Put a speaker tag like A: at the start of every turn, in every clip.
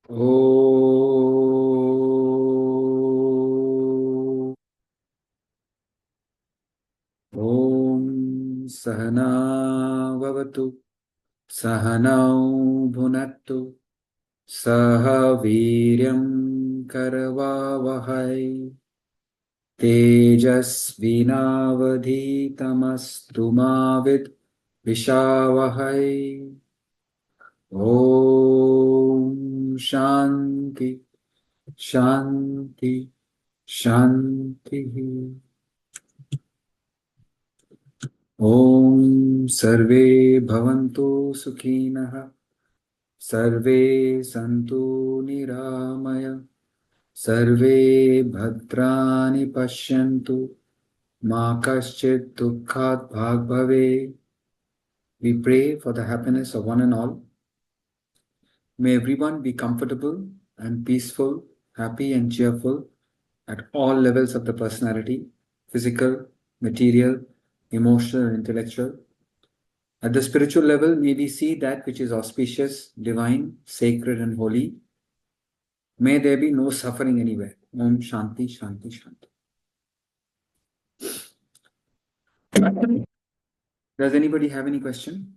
A: ॐ सहना भवतु सहनौ भुनक्तु सह वीर्यं करवावहै तेजस्विनावधीतमस्तु मा विद्विषावहै ॐ शान्ति शान्ति शान्तिः ॐ सर्वे भवन्तु सुखिनः सर्वे सन्तु निरामय सर्वे भद्राणि पश्यन्तु मा कश्चित् दुःखात् भाग् भवेत्. We pray for the happiness of one and all. May everyone be comfortable and peaceful, happy and cheerful at all levels of the personality, physical, material, emotional and intellectual. At the spiritual level, may we see that which is auspicious, divine, sacred and holy. May there be no suffering anywhere. Om Shanti, Shanti, Shanti. Does anybody have any question?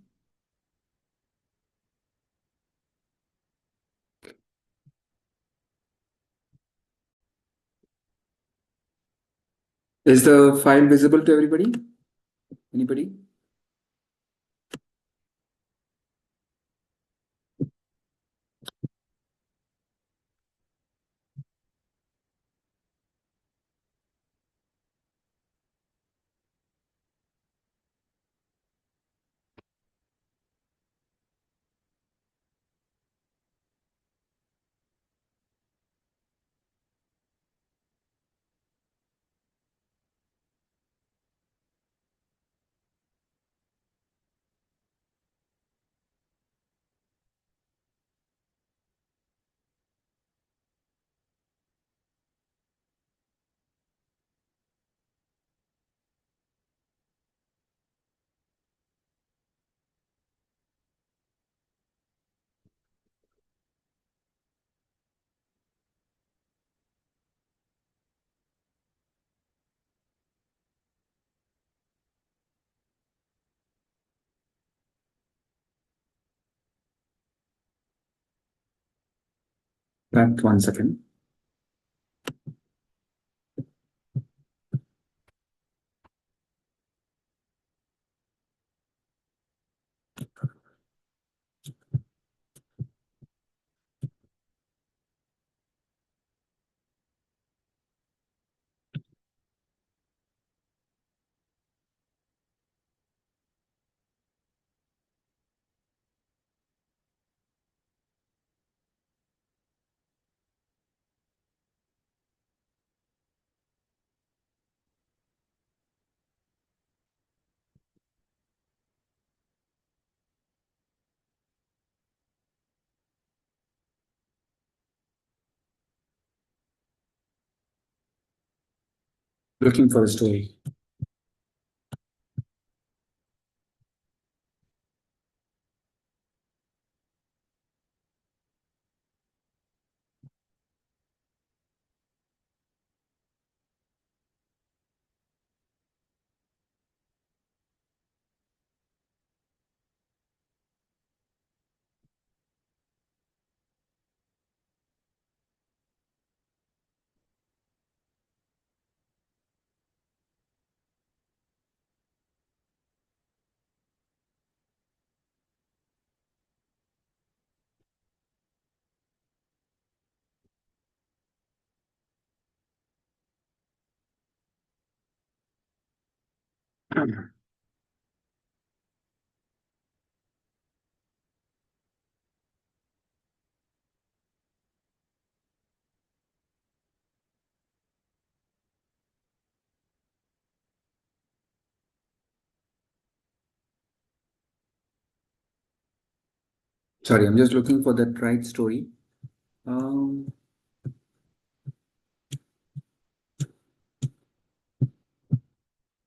A: Is the file visible to everybody? Anybody? Back 1 second. Looking for a story. Sorry, I'm just looking for that right story.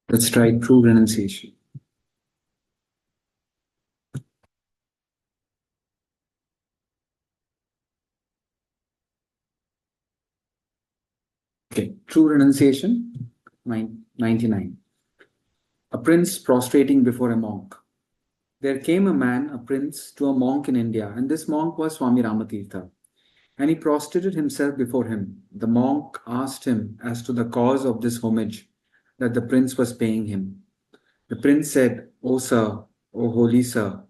A: Let's try true renunciation. Okay, true renunciation, 99. A prince prostrating before a monk. There came a man, a prince, to a monk in India, and this monk was Swami Ramatirtha. And he prostrated himself before him. The monk asked him as to the cause of this homage that the prince was paying him. The prince said, O sir, O holy sir,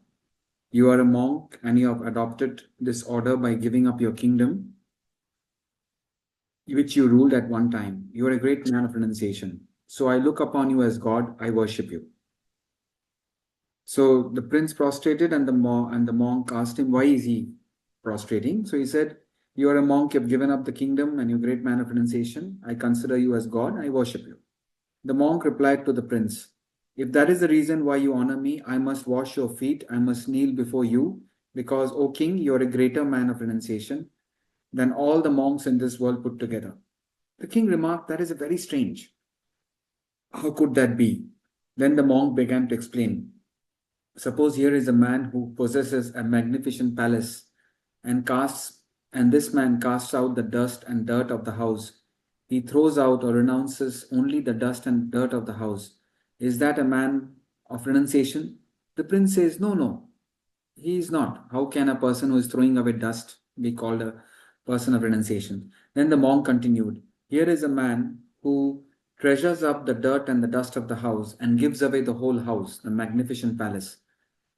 A: you are a monk and you have adopted this order by giving up your kingdom, which you ruled at one time. You are a great man of renunciation. So I look upon you as God, I worship you. So the prince prostrated, and the monk asked him, why is he prostrating? So he said, you are a monk, you have given up the kingdom, and you're a great man of renunciation. I consider you as God, I worship you. The monk replied to the prince, if that is the reason why you honor me, I must wash your feet, I must kneel before you, because, O king, you are a greater man of renunciation than all the monks in this world put together. The king remarked, that is very strange. How could that be? Then the monk began to explain. Suppose here is a man who possesses a magnificent palace and this man casts out the dust and dirt of the house. He throws out or renounces only the dust and dirt of the house. Is that a man of renunciation? The prince says, no, no, he is not. How can a person who is throwing away dust be called a person of renunciation? Then the monk continued, here is a man who treasures up the dirt and the dust of the house and gives away the whole house, the magnificent palace.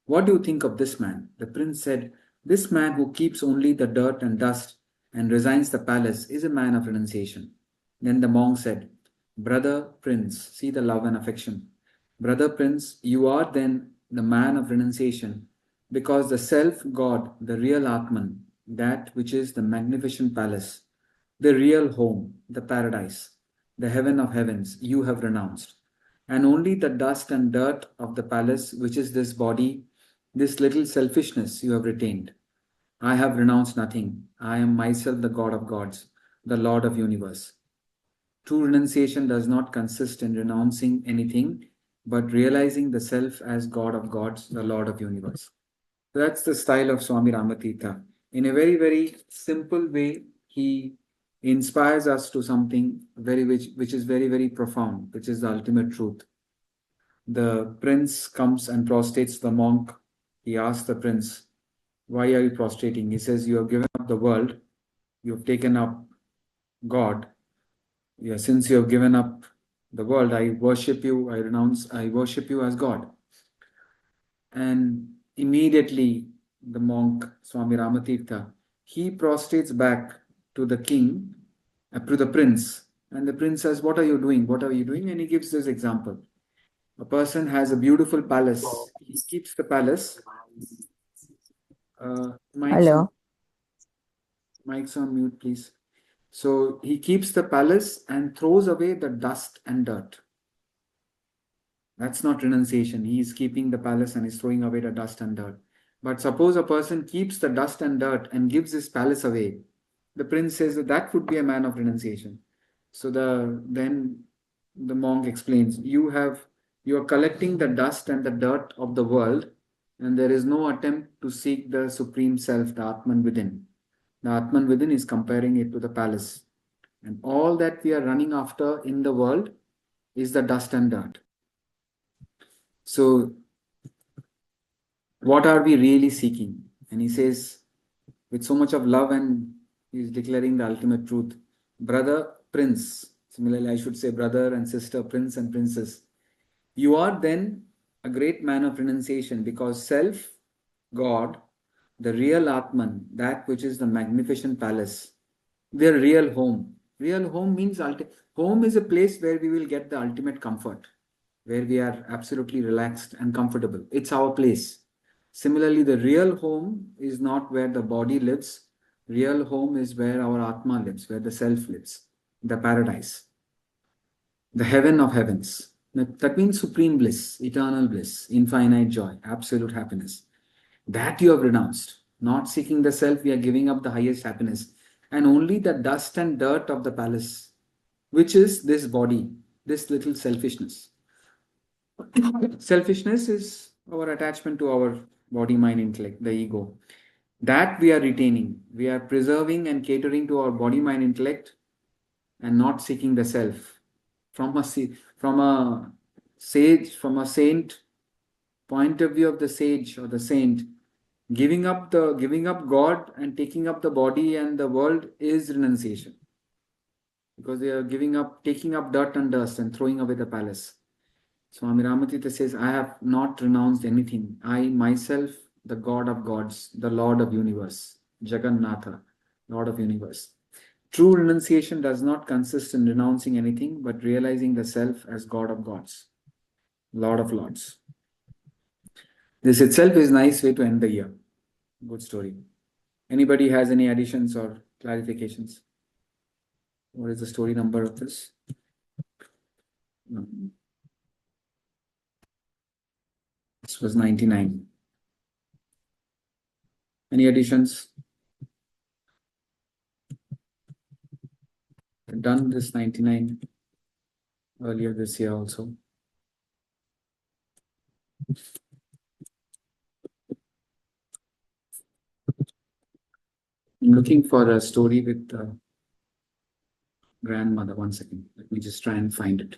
A: What do you think of this man? The prince said, this man who keeps only the dirt and dust and resigns the palace is a man of renunciation. Then the monk said, brother prince, see the love and affection. Brother prince, you are then the man of renunciation because the self God, the real Atman, that which is the magnificent palace, the real home, the paradise, the heaven of heavens, you have renounced. And only the dust and dirt of the palace, which is this body, this little selfishness you have retained. I have renounced nothing. I am myself the God of gods, the Lord of universe. True renunciation does not consist in renouncing anything, but realizing the self as God of gods, the Lord of universe. That's the style of Swami Ramatita. In a very, very simple way, he inspires us to something which is very, very profound, which is the ultimate truth. The prince comes and prostrates the monk. He asks the prince, why are you prostrating? He says, you have given up the world, you have taken up God. Yeah, since you have given up the world, I worship you, I worship you as God. And immediately the monk, Swami Ramatirtha, he prostrates back to the king, to the prince. And the prince says, what are you doing? What are you doing? And he gives this example. A person has a beautiful palace. He keeps the palace.
B: Hello.
A: Mic's on mute, please. So he keeps the palace and throws away the dust and dirt. That's not renunciation. He is keeping the palace and is throwing away the dust and dirt. But suppose a person keeps the dust and dirt and gives his palace away. The prince says that would be a man of renunciation. So then the monk explains, you are collecting the dust and the dirt of the world, and there is no attempt to seek the supreme self, the Atman within. The Atman within is comparing it to the palace. And all that we are running after in the world is the dust and dirt. So, what are we really seeking? And he says, with so much of love, and he's declaring the ultimate truth. Brother, prince, similarly, I should say brother and sister, prince and princess. You are then a great man of renunciation because self, God, the real Atman, that which is the magnificent palace, their real home. Real home means home is a place where we will get the ultimate comfort, where we are absolutely relaxed and comfortable. It's our place. Similarly, the real home is not where the body lives. Real home is where our Atma lives, where the self lives, the paradise, the heaven of heavens. That means supreme bliss, eternal bliss, infinite joy, absolute happiness. That you have renounced. Not seeking the self, we are giving up the highest happiness. And only the dust and dirt of the palace, which is this body, this little selfishness. Selfishness is our attachment to our body, mind, intellect, the ego. That we are retaining. We are preserving and catering to our body, mind, intellect and not seeking the self. From a sage, from a saint point of view of the sage or the saint, giving up God and taking up the body and the world is renunciation, because they are taking up dirt and dust and throwing away the palace. Swami Ramatita says, I have not renounced anything. I myself, the God of gods, the Lord of universe, Jagannatha, Lord of universe. True renunciation does not consist in renouncing anything, but realizing the self as God of gods, Lord of lords. This itself is a nice way to end the year. Good story. Anybody has any additions or clarifications? What is the story number of this? This was 99. Any additions? I've done this 99 earlier this year also. I'm looking for a story with grandmother. One second. Let me just try and find it.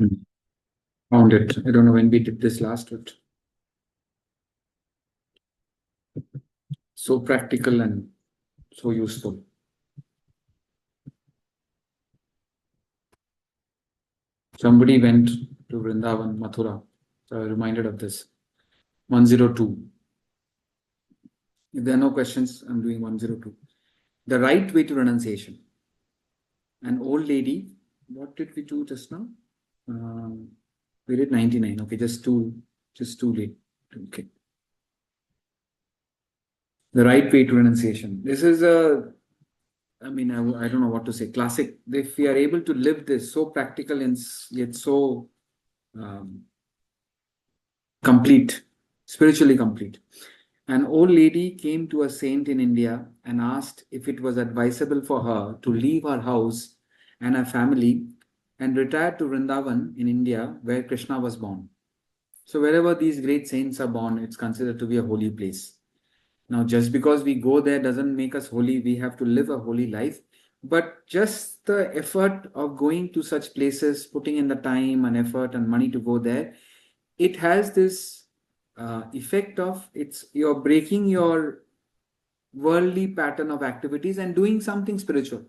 A: Hmm. Found it. I don't know when we did this last, but so practical and so useful. Somebody went to Vrindavan, Mathura. So I was reminded of this. 102. If there are no questions, I'm doing 102. The right way to renunciation. An old lady, what did we do just now? We did 99. Okay, just too late. Okay. The right way to renunciation. This is I don't know what to say. Classic. If we are able to live this, so practical and yet so um, complete, spiritually complete. An old lady came to a saint in India and asked if it was advisable for her to leave her house and her family and retire to Vrindavan in India, where Krishna was born. So wherever these great saints are born, it's considered to be a holy place. Now, just because we go there doesn't make us holy. We have to live a holy life. But just the effort of going to such places, putting in the time and effort and money to go there, it has this effect of you're breaking your worldly pattern of activities and doing something spiritual.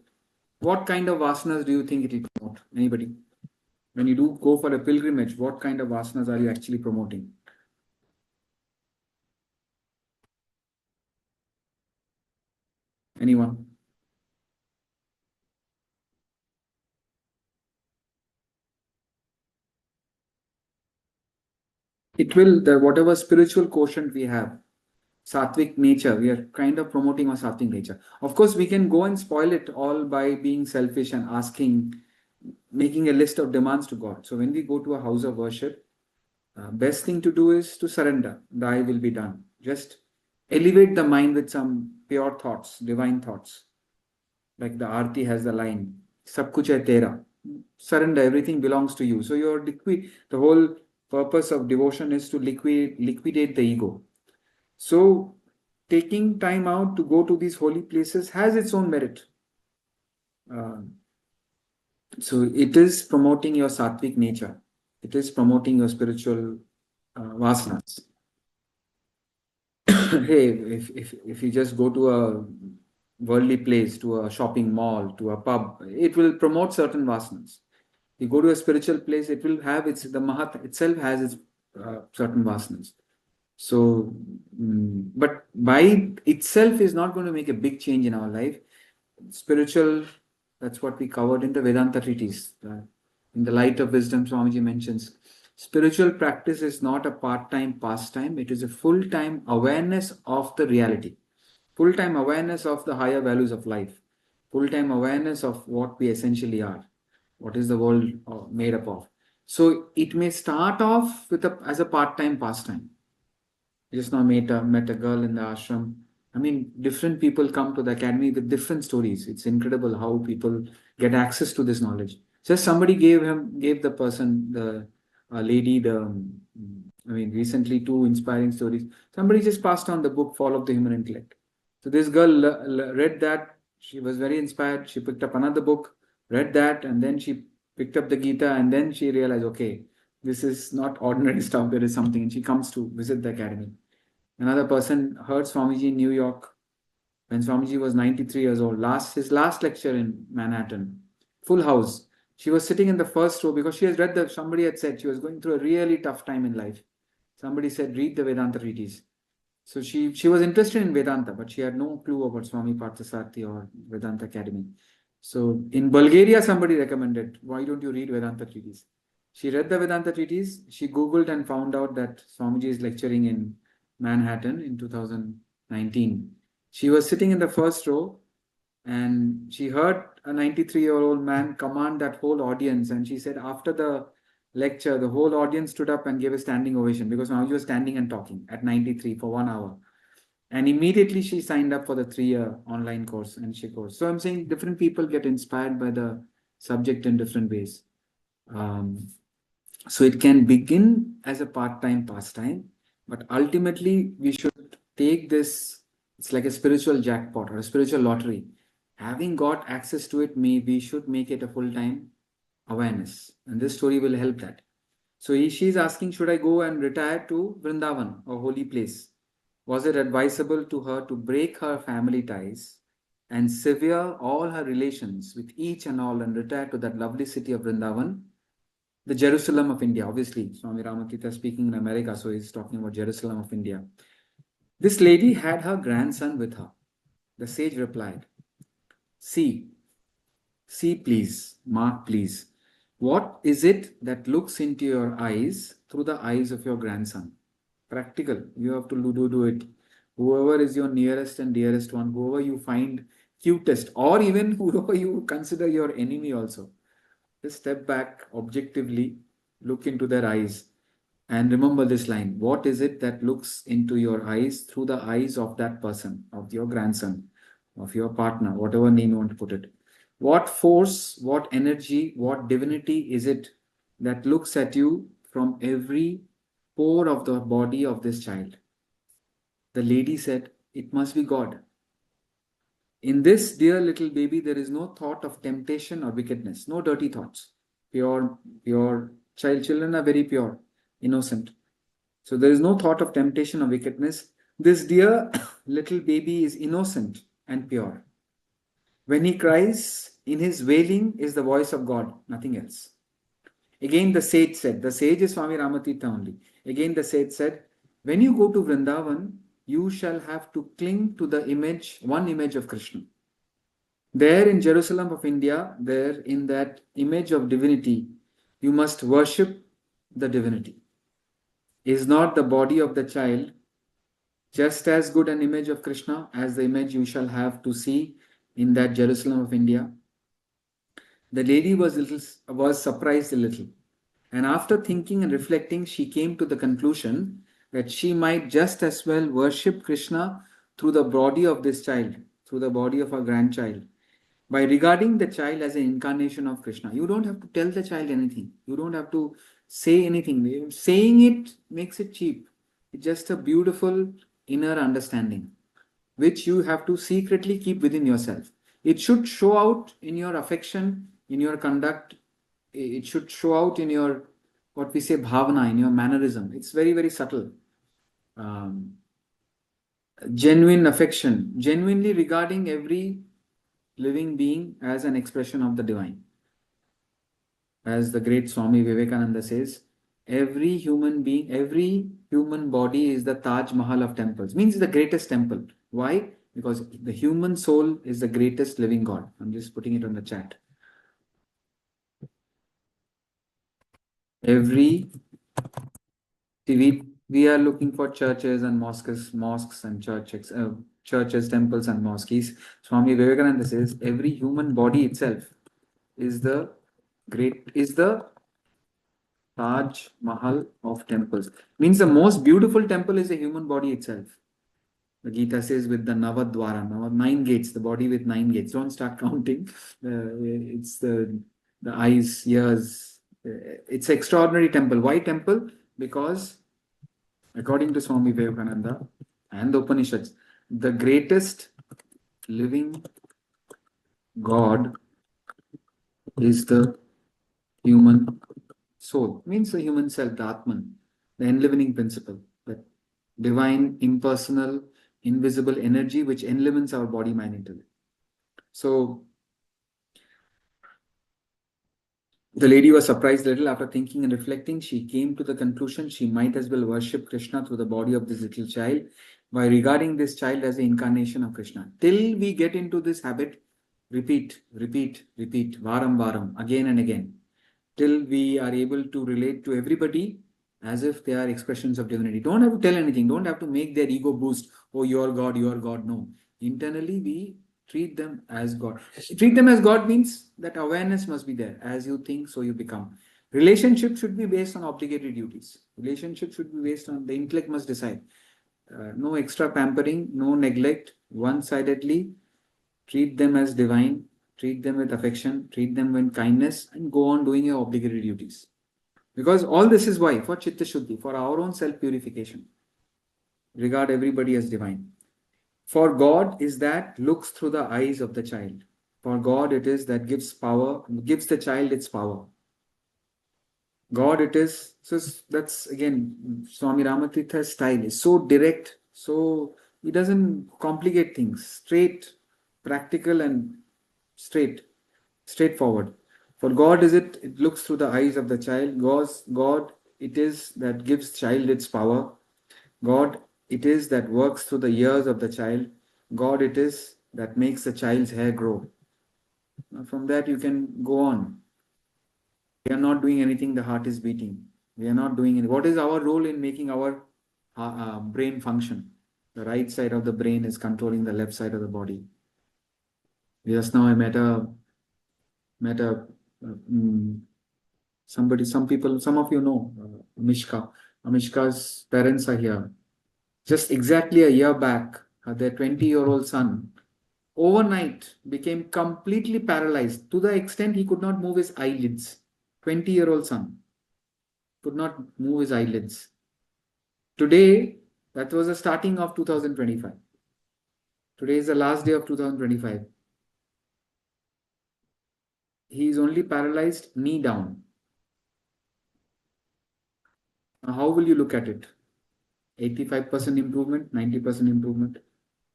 A: What kind of vasanas do you think it will promote? Anybody? When you do go for a pilgrimage, what kind of vasanas are you actually promoting? Anyone? It will, the whatever spiritual quotient we have, sattvic nature, we are kind of promoting our sattvic nature. Of course, we can go and spoil it all by being selfish and making a list of demands to God. So when we go to a house of worship, best thing to do is to surrender. Thy will be done. Just elevate the mind with some pure thoughts, divine thoughts. Like the Aarti has the line, Sab kuch hai tera. Surrender, everything belongs to you. So the whole purpose of devotion is to liquidate the ego. So taking time out to go to these holy places has its own merit. Uh, so it is promoting your sattvic nature. It is promoting your spiritual vasanas. Hey, if you just go to a worldly place, to a shopping mall, to a pub, it will promote certain vasanas. You go to a spiritual place, it will have the Mahat itself has its certain vasanas. So, but by itself is not going to make a big change in our life. Spiritual, that's what we covered in the Vedanta treatise. In the Light of Wisdom, Swamiji mentions, spiritual practice is not a part-time pastime. It is a full-time awareness of the reality. full-time awareness of the higher values of life, full-time awareness of what we essentially are, what is the world made up of. So it may start off with as a part-time pastime. Just now met a girl in the ashram. I mean, different people come to the academy with different stories. It's incredible how people get access to this knowledge. Just somebody gave the person, the lady, I mean, recently two inspiring stories. Somebody just passed on the book, Fall of the Human Intellect. So this girl read that. She was very inspired. She picked up another book, read that, and then she picked up the Gita, and then she realized, okay, this is not ordinary stuff. There is something, and she comes to visit the academy. Another person heard Swamiji in New York when Swamiji was 93 years old. His last lecture in Manhattan, full house. She was sitting in the first row because she has read somebody had said she was going through a really tough time in life. Somebody said, read the Vedanta treatise. So she was interested in Vedanta, but she had no clue about Swami Parthasarthi or Vedanta Academy. So in Bulgaria, somebody recommended, why don't you read Vedanta treatise? She read the Vedanta treatise. She Googled and found out that Swamiji is lecturing in Manhattan in 2019. She was sitting in the first row and she heard a 93-year-old man command that whole audience. And she said, after the lecture, the whole audience stood up and gave a standing ovation because now you were standing and talking at 93 for 1 hour. And immediately she signed up for the 3-year online course and she course. So I'm saying different people get inspired by the subject in different ways. So it can begin as a part-time pastime, but ultimately we should take this, it's like a spiritual jackpot or a spiritual lottery. Having got access to it, we should make it a full-time awareness. And this story will help that. So she's asking, should I go and retire to Vrindavan, a holy place? Was it advisable to her to break her family ties and sever all her relations with each and all and retire to that lovely city of Vrindavan, the Jerusalem of India? Obviously, Swami Ramatita speaking in America, so he's talking about Jerusalem of India. This lady had her grandson with her. The sage replied, see please, mark please. What is it that looks into your eyes through the eyes of your grandson? Practical. You have to do it. Whoever is your nearest and dearest one, whoever you find cutest, or even whoever you consider your enemy also. Just step back objectively, look into their eyes, and remember this line. What is it that looks into your eyes through the eyes of that person, of your grandson, of your partner, whatever name you want to put it? What force, what energy, what divinity is it that looks at you from every pore of the body of this child? The lady said, it must be God. In this dear little baby, there is no thought of temptation or wickedness, no dirty thoughts. Pure children are very pure, innocent. So there is no thought of temptation or wickedness. This dear little baby is innocent and pure. When he cries, in his wailing is the voice of God, nothing else. Again, the sage said, the sage is Swami Ramatita only. Again, the sage said, when you go to Vrindavan, you shall have to cling to the image, one image of Krishna. There in Jerusalem of India, there in that image of divinity, you must worship the divinity. Is not the body of the child just as good an image of Krishna as the image you shall have to see in that Jerusalem of India? The lady was surprised a little. And after thinking and reflecting, she came to the conclusion that she might just as well worship Krishna through the body of this child, through the body of her grandchild, by regarding the child as an incarnation of Krishna. You don't have to tell the child anything. You don't have to say anything. Saying it makes it cheap. It's just a beautiful inner understanding, which you have to secretly keep within yourself. It should show out in your affection, in your conduct. It should show out in your, what we say, bhavana, in your mannerism. It's very, very subtle. Genuine affection, genuinely regarding every living being as an expression of the divine. As the great Swami Vivekananda says, every human being, every human body is the Taj Mahal of temples. Means the greatest temple. Why? Because the human soul is the greatest living God. I'm just putting it on the chat. We are looking for churches and mosques and churches. churches, temples, and mosques. Swami Vivekananda says every human body itself is the Taj Mahal of temples. Means the most beautiful temple is the human body itself. The Gita says with the Navadwara, nine gates, the body with nine gates. Don't start counting. It's the eyes, ears. It's extraordinary temple. Why temple? Because according to Swami Vivekananda and the Upanishads, the greatest living God is the human soul. Means the human self, the Atman, the enlivening principle, that divine, impersonal, invisible energy which enlivens our body, mind, intellect. So the lady was surprised a little. After thinking and reflecting, she came to the conclusion she might as well worship Krishna through the body of this little child by regarding this child as the incarnation of Krishna. Till we get into this habit, repeat, repeat, repeat, varam, varam, again and again, till we are able to relate to everybody as if they are expressions of divinity. Don't have to tell anything. Don't have to make their ego boost. Oh, you're God, you're God. No. Internally, we treat them as God. Treat them as God means that awareness must be there. As you think, so you become. Relationship should be based on obligatory duties. Relationship should be based on the intellect must decide. No extra pampering, no neglect, one-sidedly. Treat them as divine, treat them with affection, treat them with kindness, and go on doing your obligatory duties. Because all this is why? For Chitta Shuddhi, for our own self purification. Regard everybody as divine. For God is that looks through the eyes of the child. For God it is that gives power, gives the child its power. God it is, so that's again Swami Ramatirtha's style is so direct, so he doesn't complicate things, straight, practical and straightforward. For God is it looks through the eyes of the child. God it is that gives child its power. God it is that works through the ears of the child. God it is that makes the child's hair grow. Now from that you can go on. We are not doing anything, the heart is beating. We are not doing it. What is our role in making our brain function? The right side of the brain is controlling the left side of the body. Just now I met a somebody, some people, some of you know Amishka. Amishka's parents are here. Just exactly a year back, their 20-year-old son overnight became completely paralyzed to the extent he could not move his eyelids. 20-year-old son could not move his eyelids. Today, that was the starting of 2025. Today is the last day of 2025. He is only paralyzed knee down. Now, how will you look at it? 85% improvement, 90% improvement.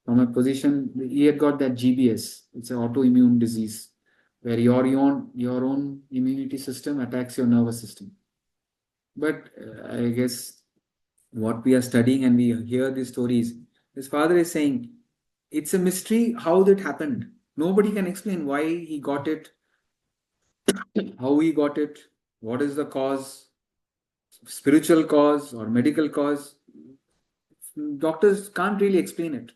A: From a position, he had got that GBS. It's an autoimmune disease where your own immunity system attacks your nervous system. But I guess what we are studying and we hear these stories, his father is saying, it's a mystery how that happened. Nobody can explain why he got it, how he got it, what is the cause, spiritual cause or medical cause. Doctors can't really explain it.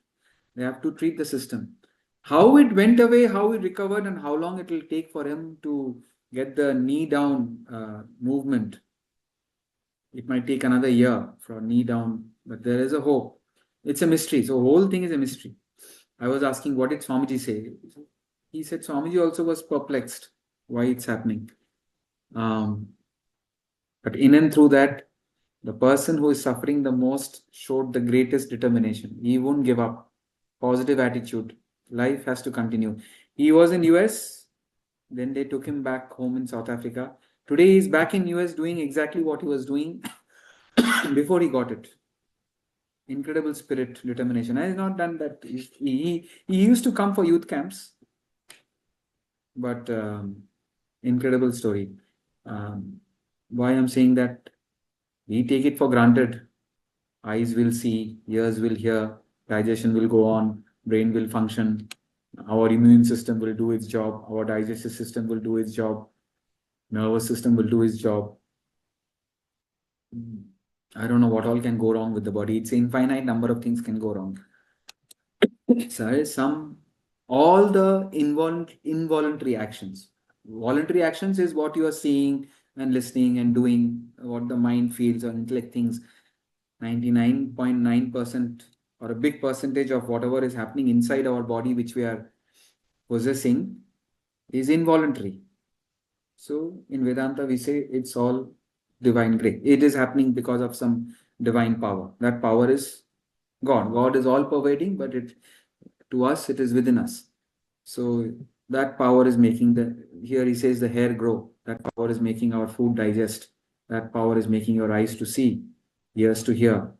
A: They have to treat the system. How it went away, how it recovered, and how long it will take for him to get the knee down movement. It might take another year for knee down, but there is a hope. It's a mystery. So, whole thing is a mystery. I was asking, what did Swamiji say? He said Swamiji also was perplexed why it's happening. But in and through that, the person who is suffering the most showed the greatest determination. He won't give up. Positive attitude. Life has to continue. He was in US, then they took him back home in South Africa. Today he's back in US doing exactly what he was doing before he got it. Incredible spirit, determination. I have not done that. He used to come for youth camps, but incredible story. Why I'm saying that, we take it for granted. Eyes will see, ears will hear, digestion will go on, brain will function, our immune system will do its job, our digestive system will do its job, nervous system will do its job. I don't know what all can go wrong with the body. It's an infinite number of things can go wrong. Sorry, all the involuntary actions. Voluntary actions is what you are seeing and listening and doing, what the mind feels or intellect thinks. 99.9% or a big percentage of whatever is happening inside our body, which we are possessing, is involuntary. So in Vedanta, we say it's all divine grace. It is happening because of some divine power. That power is God. God is all pervading, but to us, it is within us. So that power is making here he says the hair grow. That power is making our food digest. That power is making your eyes to see, ears to hear.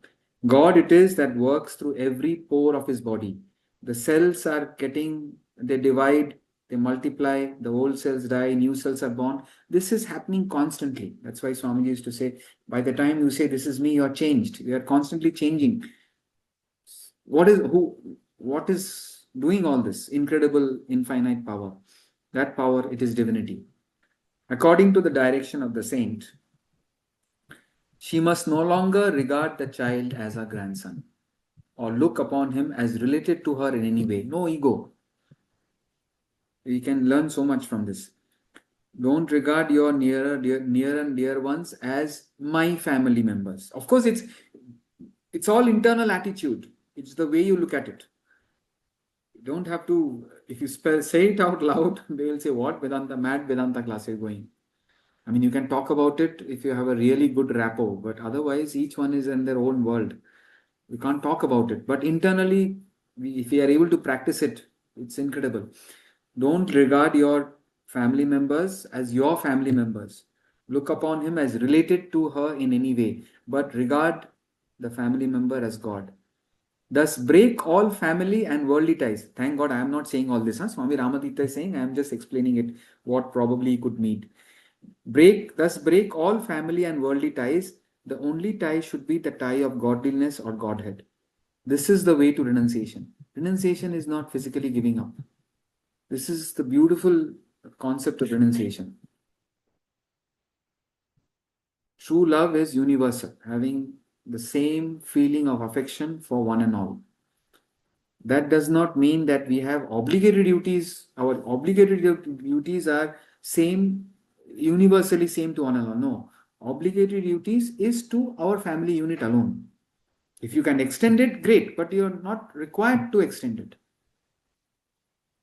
A: God it is that works through every pore of his body. The cells are they divide, they multiply, the old cells die, new cells are born. This is happening constantly. That's why Swamiji used to say, by the time you say, this is me, you're changed. We are constantly changing. What is doing all this incredible infinite power? That power, it is divinity. According to the direction of the saint, she must no longer regard the child as her grandson or look upon him as related to her in any way. No ego. We can learn so much from this. Don't regard your near and dear ones as my family members. Of course, it's all internal attitude. It's the way you look at it. You don't have to, if you say it out loud, they will say, what Vedanta, mad Vedanta class are you going? I mean, you can talk about it if you have a really good rapport, but otherwise, each one is in their own world. We can't talk about it. But internally, if we are able to practice it, it's incredible. Don't regard your family members as your family members. Look upon him as related to her in any way, but regard the family member as God. Thus, break all family and worldly ties. Thank God I am not saying all this. Huh? Swami Ramadita is saying, I am just explaining it, what probably could mean. Thus break all family and worldly ties. The only tie should be the tie of godliness or Godhead. This is the way to renunciation. Renunciation is not physically giving up. This is the beautiful concept of renunciation. True love is universal, having the same feeling of affection for one and all. That does not mean that we have obligatory duties. Our obligatory duties are universally same to one another. No. Obligatory duties is to our family unit alone. If you can extend it, great, but you're not required to extend it.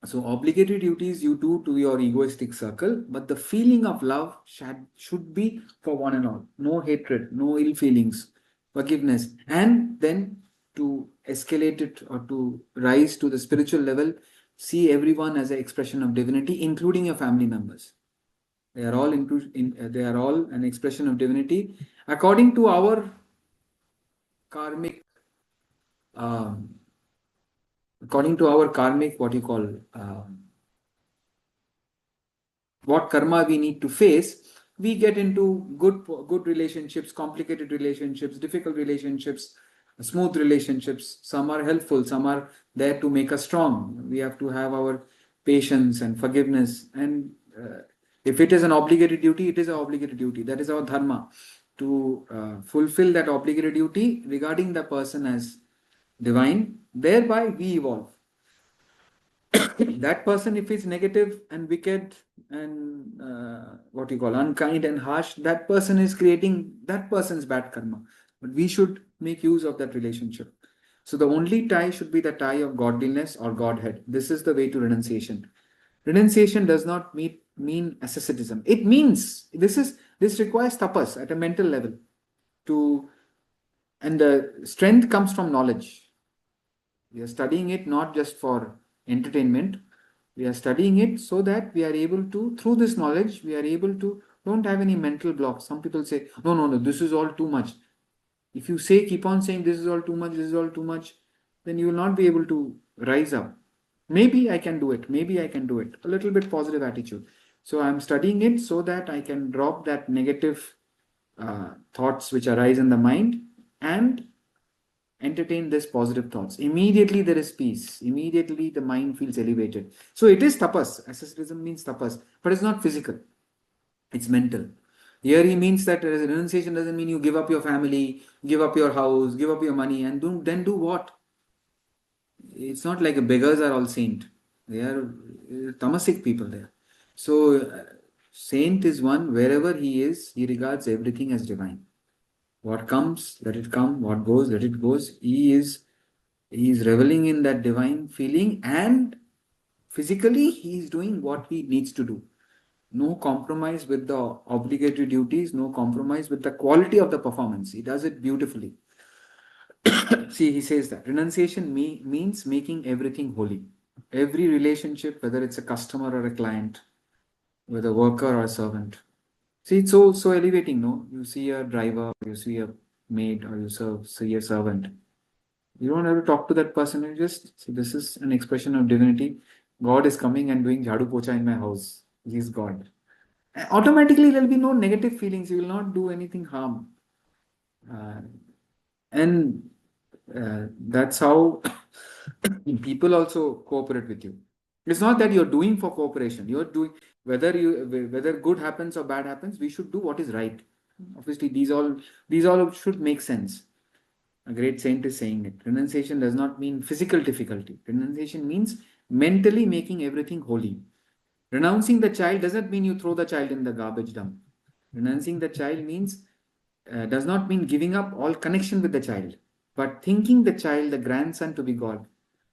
A: So obligatory duties you do to your egoistic circle, but the feeling of love should be for one and all. No hatred, no ill feelings, forgiveness. And then to escalate it or to rise to the spiritual level, see everyone as an expression of divinity, including your family members. They are all they are all an expression of divinity according to our karmic um, what you call what karma we need to face. We get into good relationships, complicated relationships, difficult relationships, smooth relationships. Some are helpful, some are there to make us strong. We have to have our patience and forgiveness, and if it is an obligatory duty, it is an obligatory duty. That is our dharma, to fulfill that obligatory duty regarding the person as divine. Thereby we evolve. That person, if he's negative and wicked and what you call unkind and harsh, that person is creating that person's bad karma. But we should make use of that relationship. So the only tie should be the tie of godliness or Godhead. This is the way to renunciation. Renunciation does not mean asceticism. It means this requires tapas at a mental level to, and the strength comes from knowledge. We are studying it not just for entertainment. We are studying it so that we are able to, through this knowledge, we are able to, don't have any mental blocks. Some people say, no, this is all too much. If you keep on saying this is all too much, this is all too much, then you will not be able to rise up. Maybe I can do it. Maybe I can do it. A little bit positive attitude. So I'm studying it so that I can drop that negative thoughts which arise in the mind and entertain this positive thoughts. Immediately there is peace. Immediately the mind feels elevated. So it is tapas. Asceticism means tapas, but it's not physical. It's mental. Here he means that renunciation doesn't mean you give up your family, give up your house, give up your money, and then do what? it's not like beggars are all saint. They are tamasic people there. So saint is one, wherever he is, he regards everything as divine. What comes, let it come. What goes, let it goes. He is reveling in that divine feeling, and physically he is doing what he needs to do. No compromise with the obligatory duties, no compromise with the quality of the performance. He does it beautifully. See, he says that renunciation means making everything holy. Every relationship, whether it's a customer or a client, whether a worker or a servant. See, it's so elevating, no? You see a driver, you see a maid, or see a servant. You don't have to talk to that person. You just see, this is an expression of divinity. God is coming and doing jhadu pocha in my house. He is God. Automatically, there will be no negative feelings. You will not do anything harm. Uh, and that's how people also cooperate with you. It's not that you're doing for cooperation. You're doing whether good happens or bad happens. We should do what is right. Obviously, these all should make sense. A great saint is saying it. Renunciation does not mean physical difficulty. Renunciation means mentally making everything holy. Renouncing the child doesn't mean you throw the child in the garbage dump. Renouncing the child means does not mean giving up all connection with the child, but thinking the child, the grandson, to be God.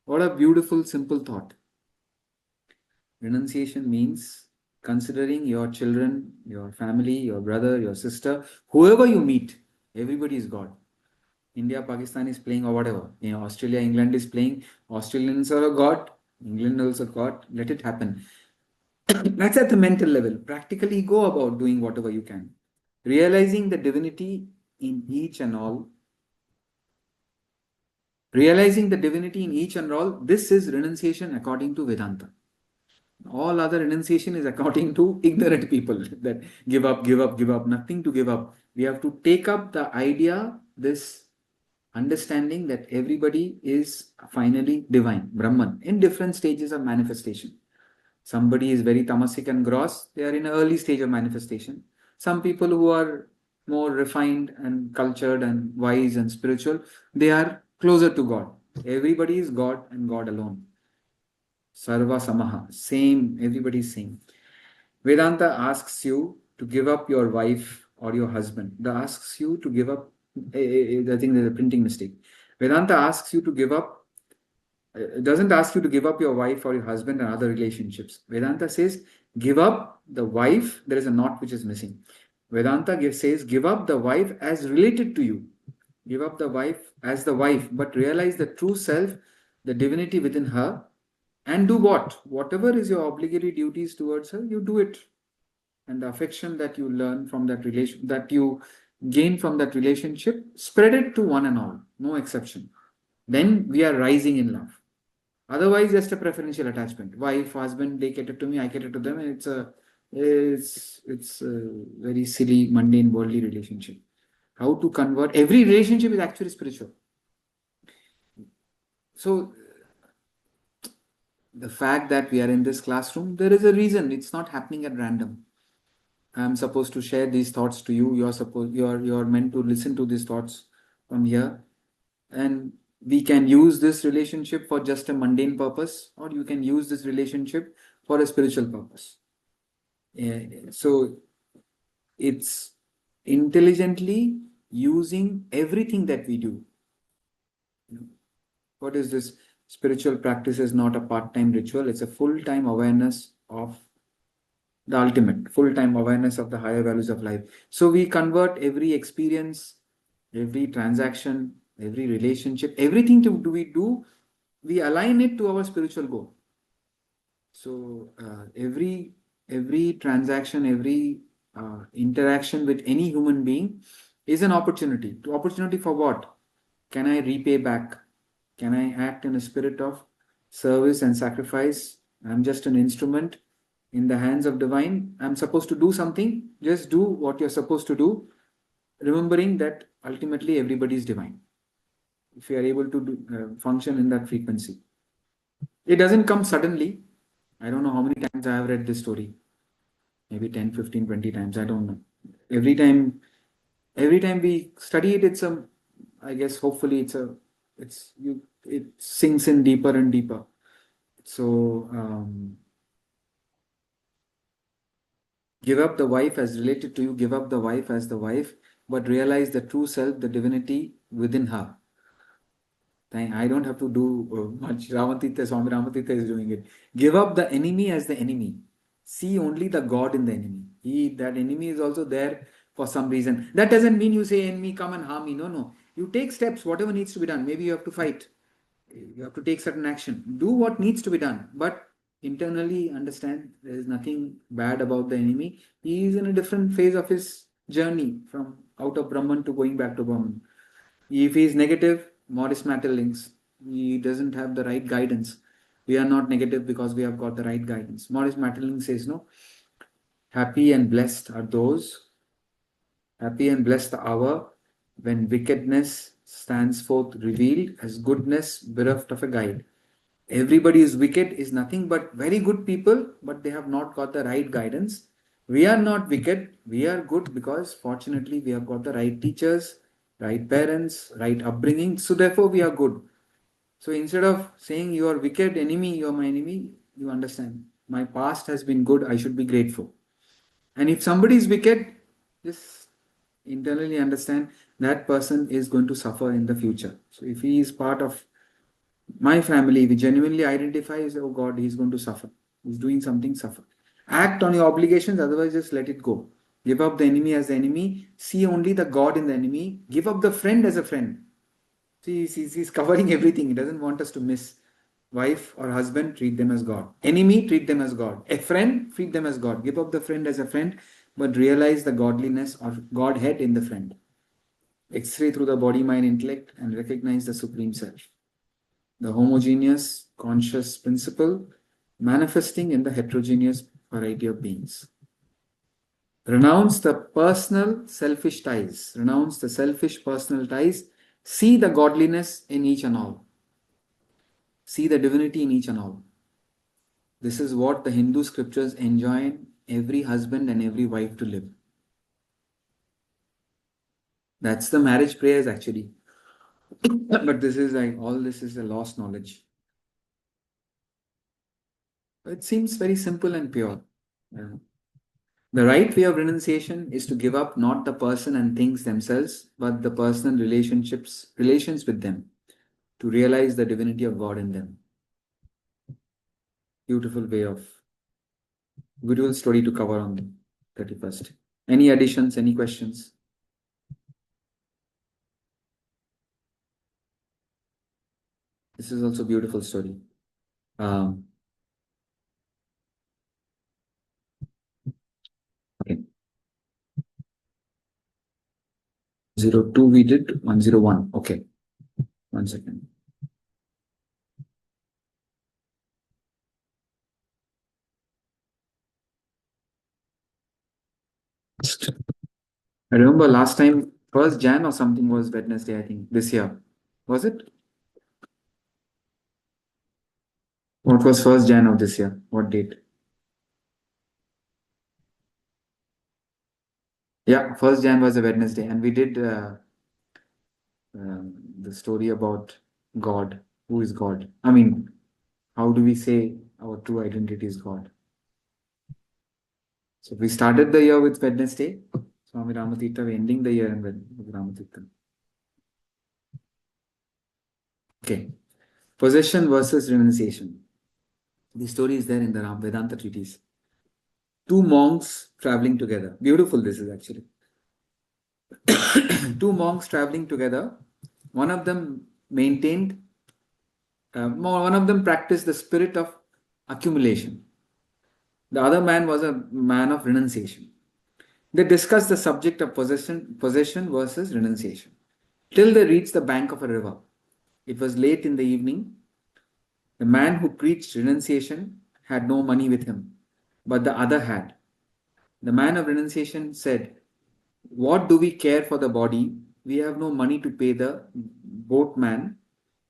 A: What a beautiful, simple thought. Renunciation means considering your children, your family, your brother, your sister, whoever you meet, everybody is God. India, Pakistan is playing or whatever. Australia, England is playing. Australians are a God. England also God. Let it happen. That's at the mental level. Practically go about doing whatever you can. Realizing the divinity in each and all. Realizing the divinity in each and all. This is renunciation according to Vedanta. All other renunciation is according to ignorant people that give up, give up, give up. Nothing to give up. We have to take up the idea, this understanding that everybody is finally divine, Brahman, in different stages of manifestation. Somebody is very tamasic and gross, they are in an early stage of manifestation. Some people who are more refined and cultured and wise and spiritual, they are closer to God. Everybody is God and God alone. Sarva Samaha, same, everybody is same. Vedanta asks you to give up your wife or your husband. It asks you to give up, I think there's a printing mistake. Vedanta asks you to give up, it doesn't ask you to give up your wife or your husband and other relationships. Vedanta says, give up the wife, there is a knot which is missing. Vedanta says, give up the wife as related to you. Give up the wife as the wife, but realize the true self, the divinity within her, and do what? Whatever is your obligatory duties towards her, you do it. And the affection that you learn from that relation, that you gain from that relationship, spread it to one and all, no exception. Then we are rising in love. Otherwise, just a preferential attachment. Wife, husband, they cater to me, I cater to them. It's a very silly, mundane, worldly relationship. How to convert? Every relationship is actually spiritual. So the fact that we are in this classroom, there is a reason. It's not happening at random. I'm supposed to share these thoughts to you. You're meant to listen to these thoughts from here. And we can use this relationship for just a mundane purpose, or you can use this relationship for a spiritual purpose. So it's intelligently using everything that we do. What is this? Spiritual practice is not a part-time ritual. It's a full-time awareness of the ultimate, full-time awareness of the higher values of life. So we convert every experience, every transaction, every relationship, everything we do, we align it to our spiritual goal. So every transaction, every interaction with any human being is an opportunity. To opportunity for what? Can I repay back? Can I act in a spirit of service and sacrifice? I'm just an instrument in the hands of divine. I'm supposed to do something. Just do what you're supposed to do, remembering that ultimately everybody is divine. If you are able to function in that frequency, it doesn't come suddenly. I don't know how many times I have read this story. Maybe 10, 15, 20 times. I don't know. Every time we study it, I guess hopefully it's a it sinks in deeper and deeper. So give up the wife as related to you, give up the wife as the wife, but realize the true self, the divinity within her. I don't have to do much. Ramatita, Swami Ramatita is doing it. Give up the enemy as the enemy. See only the God in the enemy. That enemy is also there for some reason. That doesn't mean you say, enemy, come and harm me. No, no. You take steps, whatever needs to be done. Maybe you have to fight. You have to take certain action. Do what needs to be done. But internally understand there is nothing bad about the enemy. He is in a different phase of his journey from out of Brahman to going back to Brahman. If he is negative, Morris Matter links. He doesn't have the right guidance. We are not negative because we have got the right guidance. Morris Materling says, no, happy and blessed are those, happy and blessed the hour when wickedness stands forth revealed as goodness bereft of a guide. Everybody is wicked is nothing but very good people, but they have not got the right guidance. We are not wicked, we are good because fortunately we have got the right teachers, right parents, right upbringing. So therefore we are good. So instead of saying you are wicked enemy, you are my enemy, you understand. My past has been good, I should be grateful. And if somebody is wicked, just internally understand that person is going to suffer in the future. So if he is part of my family, we genuinely identify as, oh God, he's going to suffer. He's doing something, suffer. Act on your obligations, otherwise just let it go. Give up the enemy as the enemy. See only the God in the enemy. Give up the friend as a friend. See, he's covering everything. He doesn't want us to miss. Wife or husband, treat them as God. Enemy, treat them as God. A friend, treat them as God. Give up the friend as a friend, but realize the godliness or Godhead in the friend. X-ray through the body, mind, intellect, and recognize the Supreme Self. The homogeneous conscious principle manifesting in the heterogeneous variety of beings. Renounce the personal selfish ties. Renounce the selfish personal ties. See the godliness in each and all. See the divinity in each and all. This is what the Hindu scriptures enjoin every husband and every wife to live. That's the marriage prayers actually. But this is like, all this is a lost knowledge. It seems very simple and pure. Yeah. The right way of renunciation is to give up not the person and things themselves, but the personal relations with them, to realize the divinity of God in them. Beautiful way of, beautiful story to cover on the 31st. Any additions, any questions? This is also a beautiful story. Okay. 02 we did, 101. Okay. 1 second. I remember last time, 1st Jan or something was Wednesday, I think, this year. Was it? What was 1st Jan of this year? What date? Yeah, 1st Jan was a Wednesday, and we did the story about God. Who is God? I mean, how do we say our true identity is God? So we started the year with Wednesday. Swami Ramatita, we're ending the year with Ramatita. Okay. Possession versus renunciation. The story is there in the Vedanta treatise. Two monks traveling together. Beautiful, this is actually. Two monks traveling together. One of them maintained, one of them practiced the spirit of accumulation. The other man was a man of renunciation. They discussed the subject of possession versus renunciation till they reached the bank of a river. It was late in the evening. The man who preached renunciation had no money with him, but the other had. The man of renunciation said, what do we care for the body? We have no money to pay the boatman.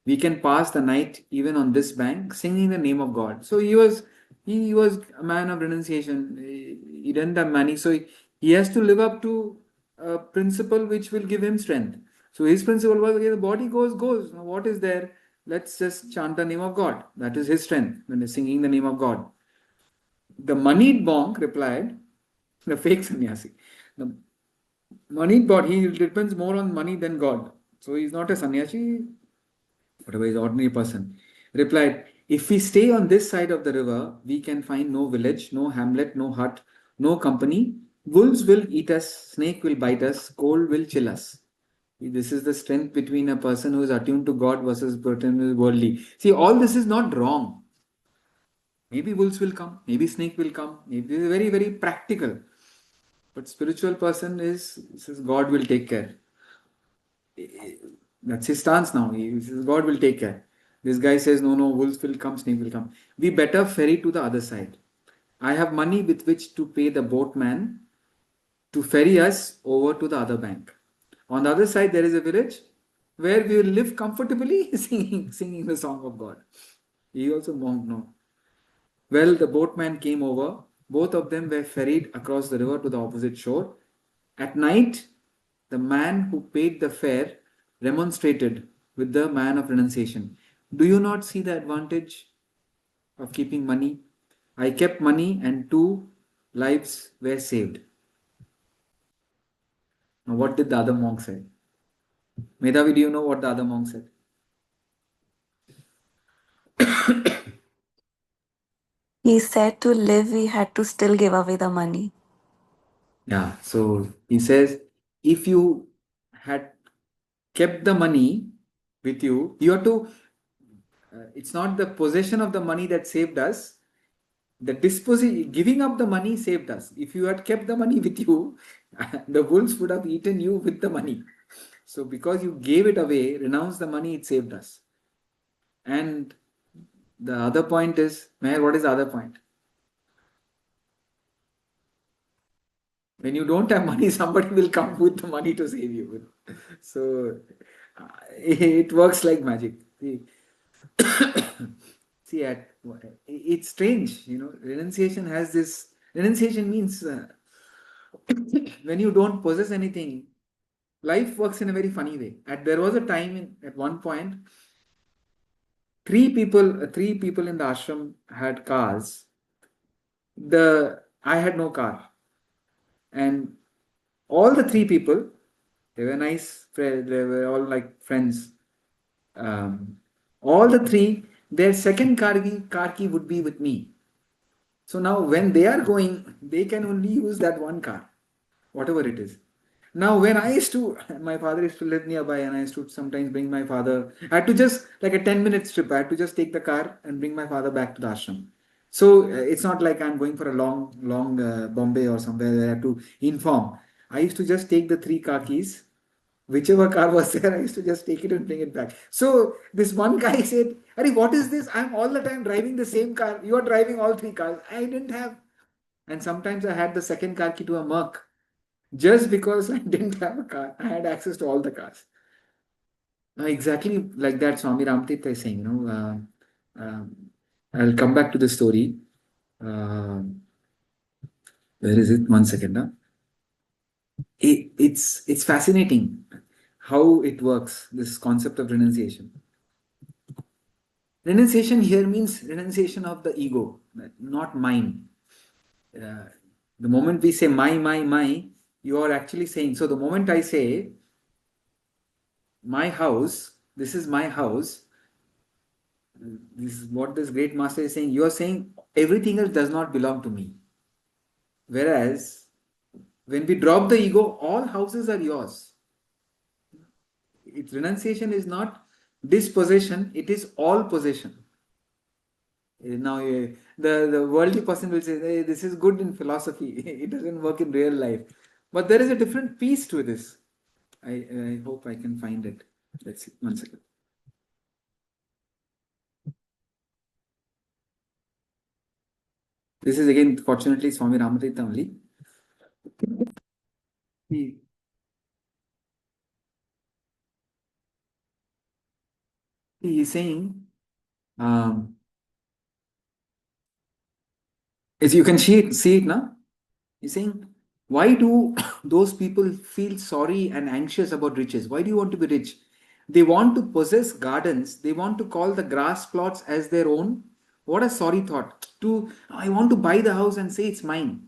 A: We can pass the night even on this bank, singing the name of God. So he was a man of renunciation. He didn't have money, so he has to live up to a principle which will give him strength. So his principle was, okay, the body goes. Now what is there? Let's just chant the name of God. That is his strength when he's singing the name of God. The moneyed monk replied, the fake sannyasi. The moneyed body, he depends more on money than God. So he's not a sannyasi, whatever is ordinary person. Replied, if we stay on this side of the river, we can find no village, no hamlet, no hut, no company. Wolves will eat us, snake will bite us, cold will chill us. This is the strength between a person who is attuned to God versus a person who is worldly. See, all this is not wrong. Maybe wolves will come, maybe snake will come. Maybe this is very, very practical. But spiritual person is says God will take care. That's his stance now. He says God will take care. This guy says no, no, wolves will come, snake will come. We better ferry to the other side. I have money with which to pay the boatman to ferry us over to the other bank. On the other side, there is a village where we will live comfortably singing the song of God. He also monk, no. Well, the boatman came over. Both of them were ferried across the river to the opposite shore. At night, the man who paid the fare remonstrated with the man of renunciation. Do you not see the advantage of keeping money? I kept money and two lives were saved. Now, what did the other monk say? Medhavi, do you know what the other monk said?
B: He said to live, we had to still give away the money.
A: Yeah, so he says, if you had kept the money with you, you have to, it's not the possession of the money that saved us. The giving up the money saved us. If you had kept the money with you, the wolves would have eaten you with the money. So because you gave it away, renounced the money, it saved us. And the other point is, Meher, what is the other point? When you don't have money, somebody will come with the money to save you. So it works like magic. See, see, it's strange, Renunciation has this. Renunciation means when you don't possess anything, life works in a very funny way. There was a time at one point, three people in the ashram had cars. I had no car, and all the three people, they were nice. They were all like friends. Um, all the three, their second car key would be with me. So now when they are going, they can only use that one car, whatever it is. Now when I used to, my father used to live nearby and I used to sometimes bring my father, I had to just, like a 10 minute trip, I had to just take the car and bring my father back to the ashram. So it's not like I'm going for a long Bombay or somewhere where I have to inform. I used to just take the three car keys, whichever car was there, I used to just take it and bring it back. So this one guy said, Ari, what is this? I'm all the time driving the same car. You are driving all three cars. I didn't have. And sometimes I had the second car key to a Merc just because I didn't have a car. I had access to all the cars. Exactly like that, Swami Ramtirtha is saying, I'll come back to the story. Uh, where is it? 1 second. Huh? It's fascinating how it works, this concept of renunciation. Renunciation here means renunciation of the ego, not mine. Uh, the moment we say my, you are actually saying, so the moment I say my house, this is my house, this is what this great master is saying, you are saying everything else does not belong to me. Whereas when we drop the ego, all houses are yours. Its renunciation is not dispossession, it is all possession. Now, the worldly person will say, hey, this is good in philosophy, it doesn't work in real life. But there is a different piece to this. I hope I can find it. Let's see. 1 second. This is again, fortunately, Swami Ramatita only. He, he is saying, um, as you can see it now. He's saying, Why do those people feel sorry and anxious about riches? Why do you want to be rich? They want to possess gardens. They want to call the grass plots as their own. What a sorry thought. To I want to buy the house and say it's mine.